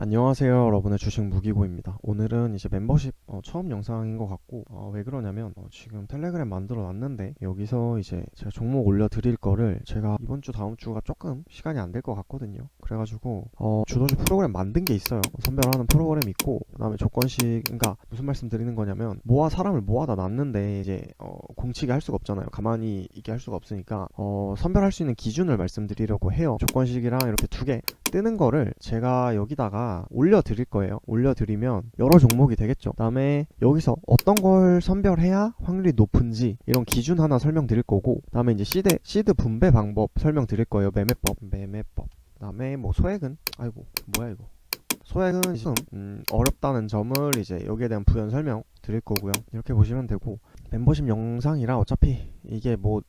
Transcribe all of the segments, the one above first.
안녕하세요, 여러분의 주식 무기고입니다. 오늘은 이제 멤버십 처음 영상인 것 같고, 왜 그러냐면 지금 텔레그램 만들어 놨는데 여기서 이제 제가 종목 올려드릴 거를 제가 이번 주 다음 주가 조금 시간이 안 될 것 같거든요. 그래가지고 주도주 프로그램 만든 게 있어요. 선별하는 프로그램 있고, 그다음에 조건식, 그러니까 무슨 말씀 드리는 거냐면 사람을 모아다 놨는데 이제 공치기 할 수가 없잖아요. 가만히 있게 할 수가 없으니까 선별할 수 있는 기준을 말씀드리려고 해요. 조건식이랑 이렇게 두 개 뜨는 거를 제가 여기다가 올려드릴 거예요. 올려드리면 여러 종목이 되겠죠. 그 다음에 여기서 어떤 걸 선별해야 확률이 높은지 이런 기준 하나 설명드릴 거고, 그 다음에 이제 시드 분배 방법 설명드릴 거예요. 매매법. 그 다음에 뭐 소액은, 아이고 뭐야 이거, 소액은 지금 어렵다는 점을 이제 여기에 대한 부연 설명 드릴 거고요. 이렇게 보시면 되고, 멤버십 영상이라 어차피 이게 뭐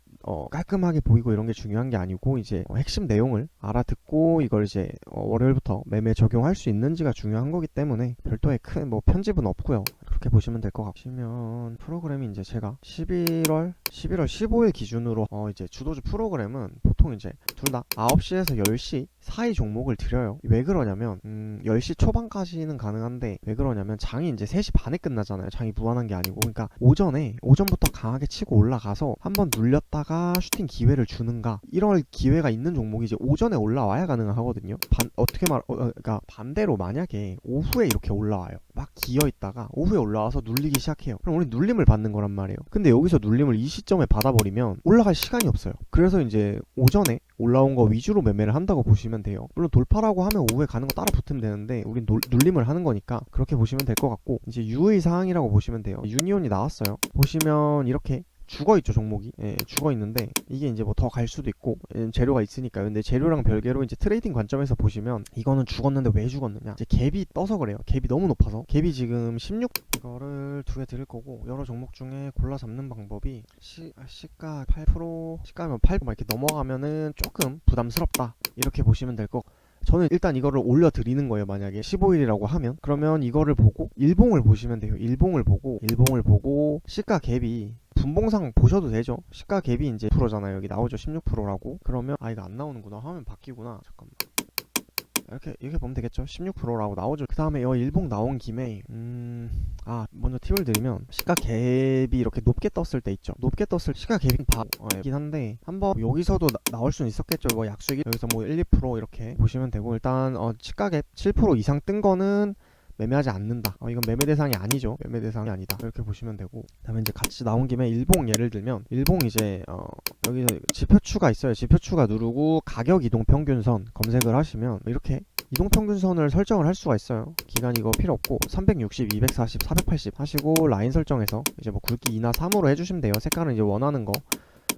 깔끔하게 보이고 이런 게 중요한 게 아니고, 이제 핵심 내용을 알아듣고 이걸 이제 월요일부터 매매 적용할 수 있는지가 중요한 거기 때문에 별도의 큰 뭐 편집은 없고요. 그렇게 보시면 될 것 같으시면, 프로그램이 이제 제가 11월 15일 기준으로 이제 주도주 프로그램은 보통 이제 둘 다 9시에서 10시 사이 종목을 드려요. 왜 그러냐면 10시 초반까지는 가능한데, 왜 그러냐면 장이 이제 3시 반에 끝나잖아요. 장이 무한한 게 아니고. 그러니까 오전부터 강하게 치고 올라가서 한번 눌렸다가 슈팅 기회를 주는가, 이럴 기회가 있는 종목이 이제 오전에 올라와야 가능하거든요. 그러니까 반대로 만약에 오후에 이렇게 올라와요. 막 기어 있다가 오후에 올라와서 눌리기 시작해요. 그럼 우리 눌림을 받는 거란 말이에요. 근데 여기서 눌림을 이 시점에 받아버리면 올라갈 시간이 없어요. 그래서 이제 오전에 올라온 거 위주로 매매를 한다고 보시면 돼요. 물론 돌파라고 하면 오후에 가는 거 따라 붙으면 되는데, 우린 눌림을 하는 거니까 그렇게 보시면 될 것 같고, 이제 유의사항이라고 보시면 돼요. 유니온이 나왔어요. 보시면 이렇게 죽어있죠, 종목이. 예, 죽어있는데 이게 이제 뭐 더 갈 수도 있고, 재료가 있으니까요. 근데 재료랑 별개로 이제 트레이딩 관점에서 보시면 이거는 죽었는데 왜 죽었느냐, 이제 갭이 떠서 그래요. 갭이 너무 높아서. 갭이 지금 16, 이거를 두 개 드릴 거고, 여러 종목 중에 골라 잡는 방법이 시가 8%, 시가면 8% 이렇게 넘어가면은 조금 부담스럽다, 이렇게 보시면 될 거. 저는 일단 이거를 올려드리는 거예요. 만약에 15일이라고 하면, 그러면 이거를 보고 일봉을 보시면 돼요. 일봉을 보고 시가 갭이 분봉상 보셔도 되죠. 시가 갭이 이제 10%잖아요. 여기 나오죠, 16%라고. 그러면 이거 안 나오는구나, 화면 바뀌구나, 잠깐만. 이렇게 보면 되겠죠. 16%라고 나오죠. 그 다음에 일봉 나온 김에 먼저 팁을 드리면, 시가 갭이 이렇게 높게 떴을 때 있죠. 높게 떴을 시가 갭이 바긴 한데, 한번 여기서도 나올 수는 있었겠죠. 뭐 약수익이 여기서 뭐 1, 2% 이렇게 보시면 되고, 일단 시가 갭 7% 이상 뜬 거는 매매하지 않는다. 이건 매매 대상이 아니죠. 매매 대상이 아니다, 이렇게 보시면 되고, 그 다음에 이제 같이 나온 김에 일봉 예를 들면, 일봉 이제 여기서 지표추가 있어요. 지표추가 누르고 가격 이동 평균선 검색을 하시면 이렇게 이동평균선을 설정을 할 수가 있어요. 기간 이거 필요 없고 360, 240, 480 하시고, 라인 설정에서 이제 뭐 굵기 2나 3으로 해주시면 돼요. 색깔은 이제 원하는 거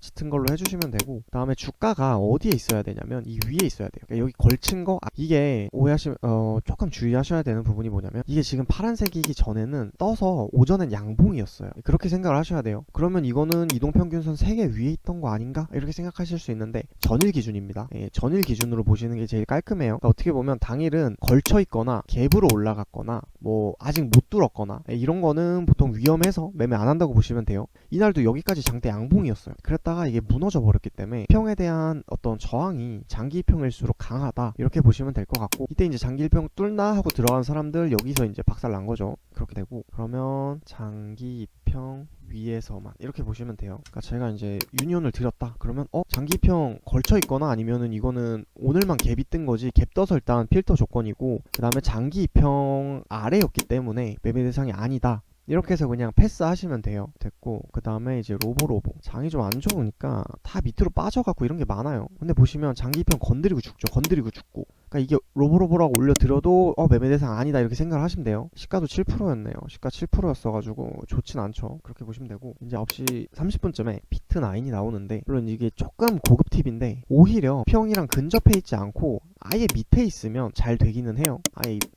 짙은 걸로 해주시면 되고, 그 다음에 주가가 어디에 있어야 되냐면 이 위에 있어야 돼요. 그러니까 여기 걸친 거, 이게 오해하시면 조금 주의하셔야 되는 부분이 뭐냐면, 이게 지금 파란색이기 전에는 떠서 오전엔 양봉이었어요. 그렇게 생각을 하셔야 돼요. 그러면 이거는 이동평균선 3개 위에 있던 거 아닌가, 이렇게 생각하실 수 있는데, 전일 기준입니다. 전일 기준으로 보시는 게 제일 깔끔해요. 그러니까 어떻게 보면 당일은 걸쳐 있거나 갭으로 올라갔거나 뭐 아직 못 뚫었거나 이런 거는 보통 위험해서 매매 안 한다고 보시면 돼요. 이날도 여기까지 장대 양봉이었어요. 그랬다가 이게 무너져 버렸기 때문에 평에 대한 어떤 저항이 장기 평일수록 강하다, 이렇게 보시면 될 것 같고, 이때 이제 장기 평 뚫나 하고 들어간 사람들 여기서 이제 박살 난 거죠. 그렇게 되고, 그러면 장기 평 위에서만 이렇게 보시면 돼요. 그러니까 제가 이제 유니온을 드렸다 그러면 장기평 걸쳐 있거나, 아니면은 이거는 오늘만 갭이 뜬 거지, 갭 떠서 일단 필터 조건이고, 그 다음에 장기평 아래였기 때문에 매매 대상이 아니다, 이렇게 해서 그냥 패스하시면 돼요. 됐고, 그 다음에 이제 로보 장이 좀 안 좋으니까 다 밑으로 빠져갖고 이런 게 많아요. 근데 보시면 장기평 건드리고 죽죠. 건드리고 죽고. 그러니까 이게 로보라고 올려드려도 매매 대상 아니다, 이렇게 생각을 하시면 돼요. 시가도 7%였네요. 시가 7%였어가지고 좋진 않죠. 그렇게 보시면 되고, 이제 9시 30분쯤에 비트9이 나오는데, 물론 이게 조금 고급 팁인데, 오히려 평이랑 근접해 있지 않고 아예 밑에 있으면 잘 되기는 해요.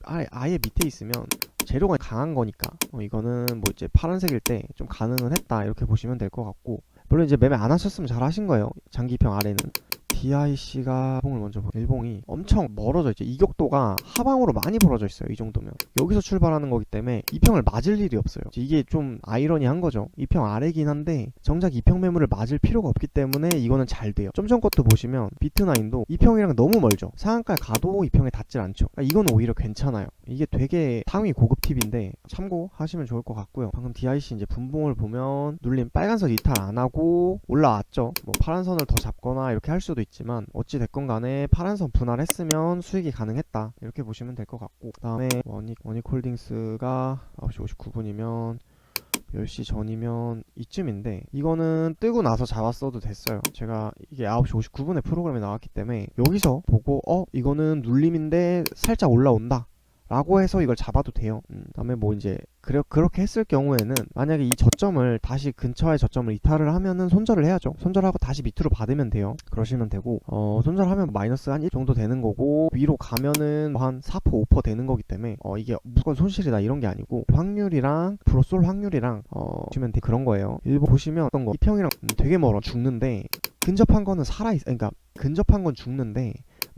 아예 밑에 있으면 재료가 강한 거니까 이거는 뭐 이제 파란색일 때 좀 가능은 했다, 이렇게 보시면 될 것 같고, 물론 이제 매매 안 하셨으면 잘 하신 거예요. 장기평 아래는 DIC가 일봉을 먼저 일봉이 엄청 멀어져 있죠. 이격도가 하방으로 많이 벌어져 있어요. 이 정도면 여기서 출발하는 거기 때문에 2평을 맞을 일이 없어요. 이게 좀 아이러니한 거죠. 2평 아래긴 한데 정작 2평 매물을 맞을 필요가 없기 때문에 이거는 잘 돼요. 좀 전 것도 보시면 비트나인도 2평이랑 너무 멀죠. 상한가에 가도 2평에 닿질 않죠. 그러니까 이건 오히려 괜찮아요. 이게 되게 상위 고급 팁인데 참고하시면 좋을 것 같고요. 방금 DIC 이제 분봉을 보면 눌림 빨간선 이탈 안 하고 올라왔죠. 뭐 파란 선을 더 잡거나 이렇게 할 수도 있지만 어찌 됐건 간에 파란 선 분할했으면 수익이 가능했다, 이렇게 보시면 될 것 같고, 그 다음에 원익홀딩스가 9시 59분이면 10시 전이면 이쯤인데 이거는 뜨고 나서 잡았어도 됐어요. 제가 이게 9시 59분에 프로그램에 나왔기 때문에 여기서 보고 이거는 눌림인데 살짝 올라온다 라고 해서 이걸 잡아도 돼요. 다음에 뭐 이제 그렇게 했을 경우에는 만약에 이 저점을 다시 근처의 저점을 이탈을 하면은 손절을 해야죠. 손절하고 다시 밑으로 받으면 돼요. 그러시면 되고, 손절하면 마이너스 한 1 정도 되는 거고, 위로 가면은 한 4% 5% 되는 거기 때문에 이게 무조건 손실이다 이런 게 아니고 확률이랑 쏠 확률이랑 보시면 그런 거예요. 일본 보시면 어떤 거 2평이랑 되게 멀어 죽는데 근접한 거는 살아있어. 그러니까 근접한 건 죽는데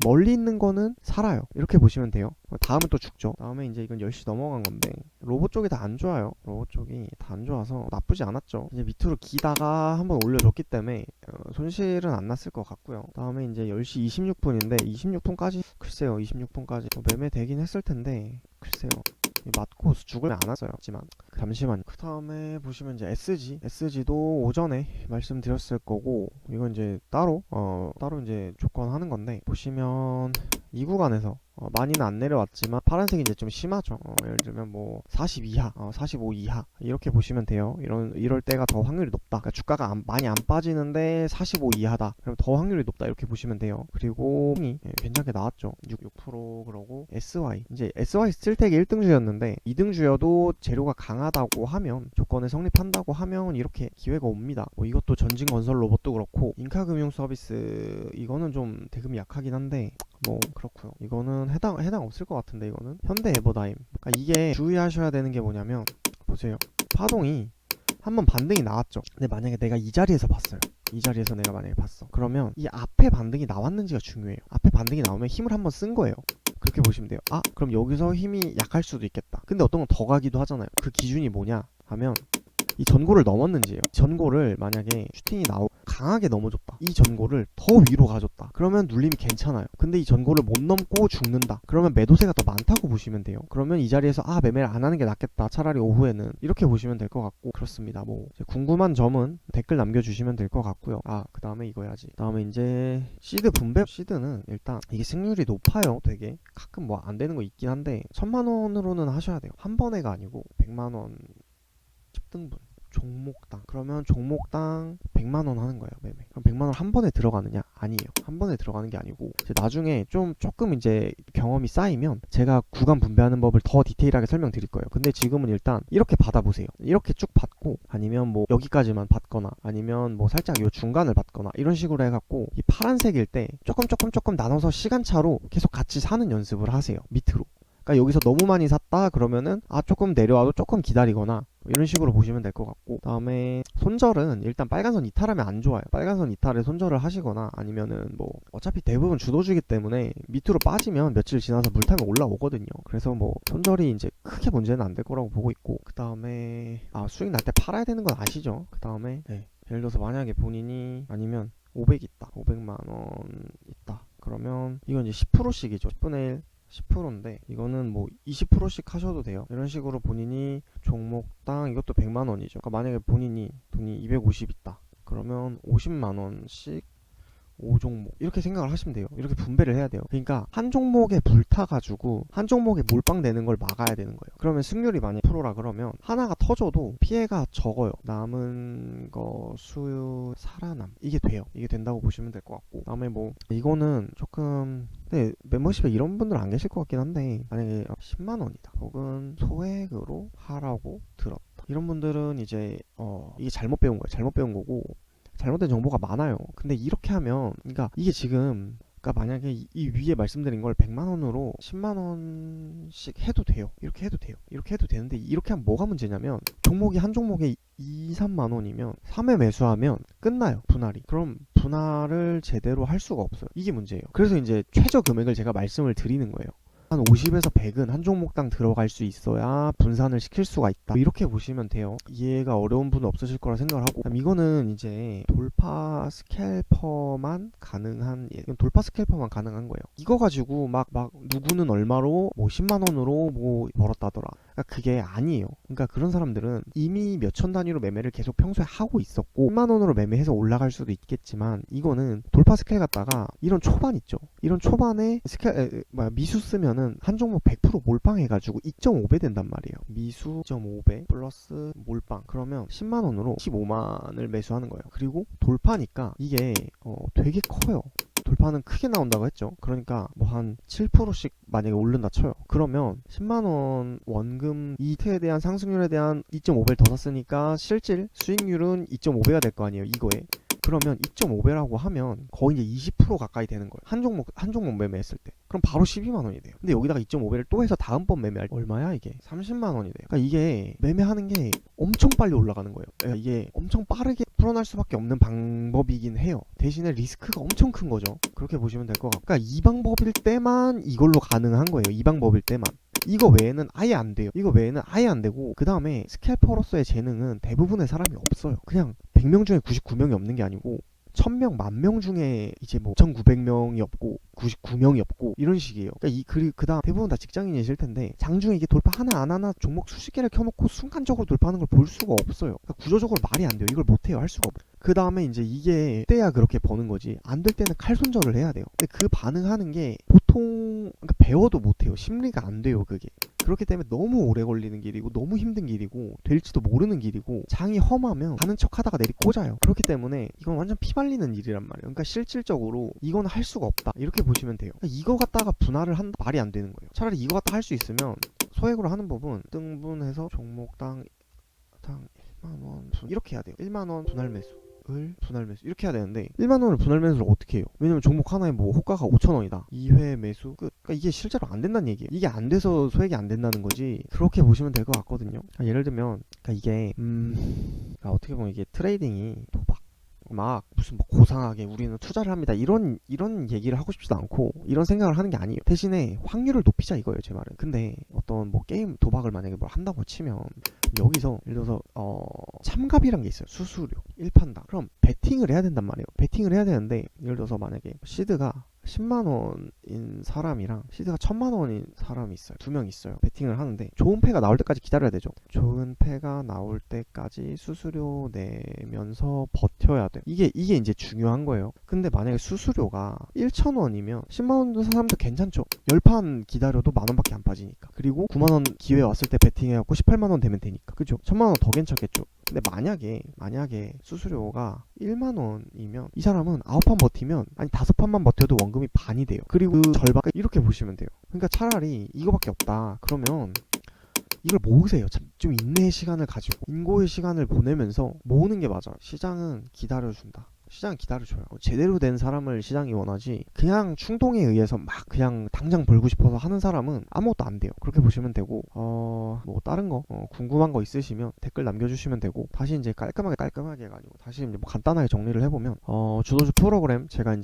멀리 있는 거는 살아요. 이렇게 보시면 돼요. 다음은 또 죽죠. 다음에 이제 이건 10시 넘어간 건데 로봇 쪽이 다 안 좋아요. 로봇 쪽이 다 안 좋아서 나쁘지 않았죠. 이제 밑으로 기다가 한번 올려줬기 때문에 손실은 안 났을 것 같고요. 다음에 이제 10시 26분인데 26분까지 글쎄요. 26분까지 매매 되긴 했을 텐데 글쎄요. 맞고 죽을 안 왔어요. 하지만 잠시만. 그 다음에 보시면 이제 SG도 오전에 말씀드렸을 거고, 이건 이제 따로 이제 조건 하는 건데, 보시면 이 구간에서 많이는 안 내려왔지만 파란색이 이제 좀 심하죠. 예를 들면 뭐 40 이하, 45 이하 이렇게 보시면 돼요. 이럴 때가 더 확률이 높다. 그러니까 주가가 많이 안 빠지는데 45 이하다. 그럼 더 확률이 높다 이렇게 보시면 돼요. 그리고 괜찮게 나왔죠. 6% 그러고 이제 SY 스틸텍이 1등주였는데 2등주여도 재료가 강하다고 하면, 조건에 성립한다고 하면 이렇게 기회가 옵니다. 이것도 전진건설 로봇도 그렇고 인카금융서비스 이거는 좀 대금이 약하긴 한데 뭐 그렇고요. 이거는 해당 없을 것 같은데, 이거는 현대에버다임. 그러니까 이게 주의하셔야 되는 게 뭐냐면, 보세요. 파동이 한번 반등이 나왔죠. 근데 만약에 내가 이 자리에서 봤어요. 이 자리에서 내가 만약에 봤어. 그러면 이 앞에 반등이 나왔는지가 중요해요. 앞에 반등이 나오면 힘을 한번 쓴 거예요. 그렇게 보시면 돼요. 그럼 여기서 힘이 약할 수도 있겠다. 근데 어떤 건 더 가기도 하잖아요. 그 기준이 뭐냐 하면 이 전고를 넘었는지예요. 전고를 만약에 슈팅이 강하게 넘어줬다. 이 전고를 더 위로 가줬다. 그러면 눌림이 괜찮아요. 근데 이 전고를 못 넘고 죽는다. 그러면 매도세가 더 많다고 보시면 돼요. 그러면 이 자리에서 매매를 안 하는 게 낫겠다. 차라리 오후에는, 이렇게 보시면 될 것 같고, 그렇습니다. 뭐 궁금한 점은 댓글 남겨주시면 될 것 같고요. 그 다음에 이거 해야지. 다음에 이제 시드 분배. 시드는 일단 이게 승률이 높아요. 되게 가끔 뭐 안 되는 거 있긴 한데 1000만 원으로는 하셔야 돼요. 한 번에가 아니고 100만 원 10등분 종목당, 그러면 종목당 100만원 하는 거예요, 매매. 그럼 100만원 한 번에 들어가느냐? 아니에요. 한 번에 들어가는 게 아니고, 이제 나중에 조금 이제 경험이 쌓이면 제가 구간 분배하는 법을 더 디테일하게 설명드릴 거예요. 근데 지금은 일단 이렇게 받아보세요. 이렇게 쭉 받고, 아니면 뭐 여기까지만 받거나, 아니면 뭐 살짝 요 중간을 받거나, 이런 식으로 해갖고 이 파란색일 때 조금 나눠서 시간차로 계속 같이 사는 연습을 하세요. 밑으로. 그러니까 여기서 너무 많이 샀다 그러면은 조금 내려와도 조금 기다리거나, 이런 식으로 보시면 될 것 같고, 다음에 손절은 일단 빨간선 이탈하면 안 좋아요. 빨간선 이탈에 손절을 하시거나, 아니면은 뭐 어차피 대부분 주도주기 때문에 밑으로 빠지면 며칠 지나서 물타면 올라오거든요. 그래서 뭐 손절이 이제 크게 문제는 안 될 거라고 보고 있고, 그 다음에 수익 날 때 팔아야 되는 건 아시죠? 그 다음에 예를 들어서 만약에 본인이 아니면 500 있다, 500만원 있다, 그러면 이건 이제 10%씩이죠. 10분의 1 10%인데 이거는 뭐 20%씩 하셔도 돼요. 이런 식으로 본인이 종목당, 이것도 100만원이죠. 그러니까 만약에 본인이 돈이 250 있다, 그러면 50만원씩 5종목 이렇게 생각을 하시면 돼요. 이렇게 분배를 해야 돼요. 그러니까 한 종목에 불타가지고 한 종목에 몰빵되는 걸 막아야 되는 거예요. 그러면 승률이 만약 10%라 그러면 하나가 터져도 피해가 적어요. 남은 거 수요 살아남, 이게 돼요. 이게 된다고 보시면 될 것 같고, 다음에 뭐 이거는 조금 멤버십에 이런 분들 안 계실 것 같긴 한데, 만약에 10만원이다 혹은 소액으로 하라고 들었다, 이런 분들은 이제 이게 잘못 배운 거예요. 잘못 배운 거고 잘못된 정보가 많아요. 근데 이렇게 하면, 그러니까 이게 지금 그러니까 만약에 이 위에 말씀드린 걸 100만원으로 10만원씩 해도 돼요. 이렇게 해도 돼요. 이렇게 해도 되는데 이렇게 하면 뭐가 문제냐면 종목이 한 종목에 2, 3만원이면 3회 매수하면 끝나요. 분할이. 그럼 분할을 제대로 할 수가 없어요. 이게 문제예요. 그래서 이제 최저 금액을 제가 말씀을 드리는 거예요. 한 50에서 100은 한 종목당 들어갈 수 있어야 분산을 시킬 수가 있다. 이렇게 보시면 돼요. 이해가 어려운 분은 없으실 거라 생각을 하고, 그럼 이거는 이제 돌파 스캘퍼만 가능한, 이건 돌파 스캘퍼만 가능한 거예요. 이거 가지고 막 누구는 얼마로 뭐 10만 원으로 뭐 벌었다더라. 그러니까 그게 아니에요. 그러니까 그런 사람들은 이미 몇천 단위로 매매를 계속 평소에 하고 있었고 10만 원으로 매매해서 올라갈 수도 있겠지만, 이거는 돌파 스캘 갖다가 이런 초반 있죠. 이런 초반에 스캘 미수 쓰면 한 종목 100% 몰빵해가지고 2.5배 된단 말이에요. 미수 2.5배 플러스 몰빵, 그러면 10만원으로 15만을 매수하는 거예요. 그리고 돌파니까 이게 되게 커요. 돌파는 크게 나온다고 했죠. 그러니까 뭐 한 7%씩 만약에 오른다 쳐요. 그러면 10만원 원금 이트에 대한 상승률에 대한 2.5배를 더 샀으니까 실질 수익률은 2.5배가 될 거 아니에요, 이거에. 그러면 2.5배라고 하면 거의 이제 20% 가까이 되는 거예요. 한 종목 매매했을 때. 그럼 바로 12만 원이 돼요. 근데 여기다가 2.5배를 또 해서 다음번 매매할 때 얼마야 이게? 30만 원이 돼요. 그러니까 이게 매매하는 게 엄청 빨리 올라가는 거예요. 그러니까 이게 엄청 빠르게 풀어날 수밖에 없는 방법이긴 해요. 대신에 리스크가 엄청 큰 거죠. 그렇게 보시면 될 것 같고, 그러니까 이 방법일 때만 이걸로 가능한 거예요. 이 방법일 때만. 이거 외에는 아예 안 돼요. 이거 외에는 아예 안 되고, 그 다음에 스캘퍼로서의 재능은 대부분의 사람이 없어요. 그냥 100명 중에 99명이 없는 게 아니고 1000명, 10,000명 중에 이제 뭐 1900명이 없고 99명이 없고 이런 식이에요. 그러니까 그 다음 대부분 다 직장인이실 텐데 장중에 이게 돌파 하나 안 하나 종목 수십 개를 켜놓고 순간적으로 돌파하는 걸 볼 수가 없어요. 그러니까 구조적으로 말이 안 돼요. 이걸 못해요. 할 수가 없어요. 그 다음에 이제 이게 때야 그렇게 버는 거지, 안 될 때는 칼 손절을 해야 돼요. 근데 그 반응하는 게 보통 그러니까 배워도 못해요. 심리가 안 돼요, 그게. 그렇기 때문에 너무 오래 걸리는 길이고 너무 힘든 길이고 될지도 모르는 길이고, 장이 험하면 가는 척 하다가 내리 꽂아요. 그렇기 때문에 이건 완전 피말리는 일이란 말이에요. 그러니까 실질적으로 이건 할 수가 없다, 이렇게 보시면 돼요. 그러니까 이거 갖다가 분할을 한다, 말이 안 되는 거예요. 차라리 이거 갖다 할 수 있으면 소액으로 하는 법은 등분해서 종목당 1만원 이렇게 해야 돼요. 1만원 분할 매수 분할 매수 이렇게 해야 되는데 1만원을 분할 매수를 어떻게 해요? 왜냐면 종목 하나에 뭐 호가가 5천원이다 2회 매수 끝. 그러니까 이게 실제로 안 된다는 얘기예요. 이게 안 돼서 소액이 안 된다는 거지, 그렇게 보시면 될 것 같거든요. 그러니까 예를 들면 그러니까 이게 그러니까 어떻게 보면 이게 트레이딩이 도박, 막 무슨 뭐 고상하게 우리는 투자를 합니다 이런 얘기를 하고 싶지도 않고 이런 생각을 하는 게 아니에요. 대신에 확률을 높이자 이거예요, 제 말은. 근데 어떤 뭐 게임 도박을 만약에 뭘 한다고 치면 여기서 예를 들어서 참갑이란 게 있어요. 수수료 1판당. 그럼 베팅을 해야 된단 말이에요. 베팅을 해야 되는데 예를 들어서 만약에 시드가 10만원인 사람이랑 시드가 1000만원인 사람이 있어요. 두 명 있어요. 베팅을 하는데 좋은 패가 나올 때까지 기다려야 되죠. 좋은 패가 나올 때까지 수수료 내면서 버텨야 돼요. 이게 이제 중요한 거예요. 근데 만약에 수수료가 1,000원이면 10만원 사람도 괜찮죠. 10판 기다려도 만원밖에 안 빠지니까. 그리고 9만원 기회 왔을 때 베팅해갖고 18만원 되면 되니까. 그죠? 1000만원 더 괜찮겠죠. 근데 만약에 수수료가 1만원이면 이 사람은 9판 버티면, 아니 5판만 버텨도 원금이 반이 돼요. 그리고 그 절반, 이렇게 보시면 돼요. 그러니까 차라리 이거밖에 없다 그러면 이걸 모으세요. 좀 인내의 시간을 가지고 인고의 시간을 보내면서 모으는 게 맞아요. 시장은 기다려준다. 시장은 기다려줘요. 제대로 된 사람을 시장이 원하지, 그냥 충동에 의해서 막 그냥 당장 벌고 싶어서 하는 사람은 아무것도 안 돼요. 그렇게 보시면 되고, 뭐 다른 거 궁금한 거 있으시면 댓글 남겨주시면 되고, 다시 이제 깔끔하게 해가지고 다시 이제 뭐 간단하게 정리를 해보면, 주도주 프로그램 제가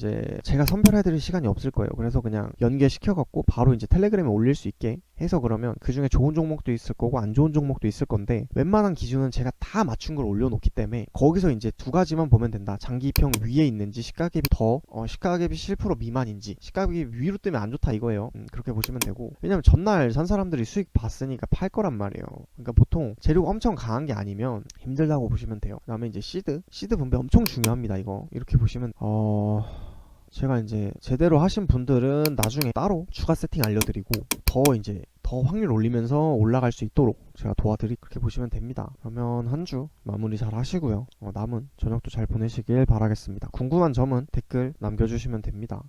선별해드릴 시간이 없을 거예요. 그래서 그냥 연계시켜갖고 바로 이제 텔레그램에 올릴 수 있게 해서, 그러면 그 중에 좋은 종목도 있을 거고 안 좋은 종목도 있을 건데 웬만한 기준은 제가 다 맞춘 걸 올려놓기 때문에 거기서 이제 두 가지만 보면 된다. 장기평 위에 있는지, 시가갭이 시가갭이 7% 미만인지, 시가갭이 위로 뜨면 안 좋다 이거예요. 그렇게 보시면 되고, 왜냐면 전날 산 사람들이 수익 봤으니까 팔 거란 말이에요. 그러니까 보통 재료가 엄청 강한 게 아니면 힘들다고 보시면 돼요. 그 다음에 이제 시드 분배 엄청 중요합니다. 이거 이렇게 보시면 제가 이제 제대로 하신 분들은 나중에 따로 추가 세팅 알려드리고 더 확률 올리면서 올라갈 수 있도록 제가 그렇게 보시면 됩니다. 그러면 한 주 마무리 잘 하시고요. 남은 저녁도 잘 보내시길 바라겠습니다. 궁금한 점은 댓글 남겨주시면 됩니다.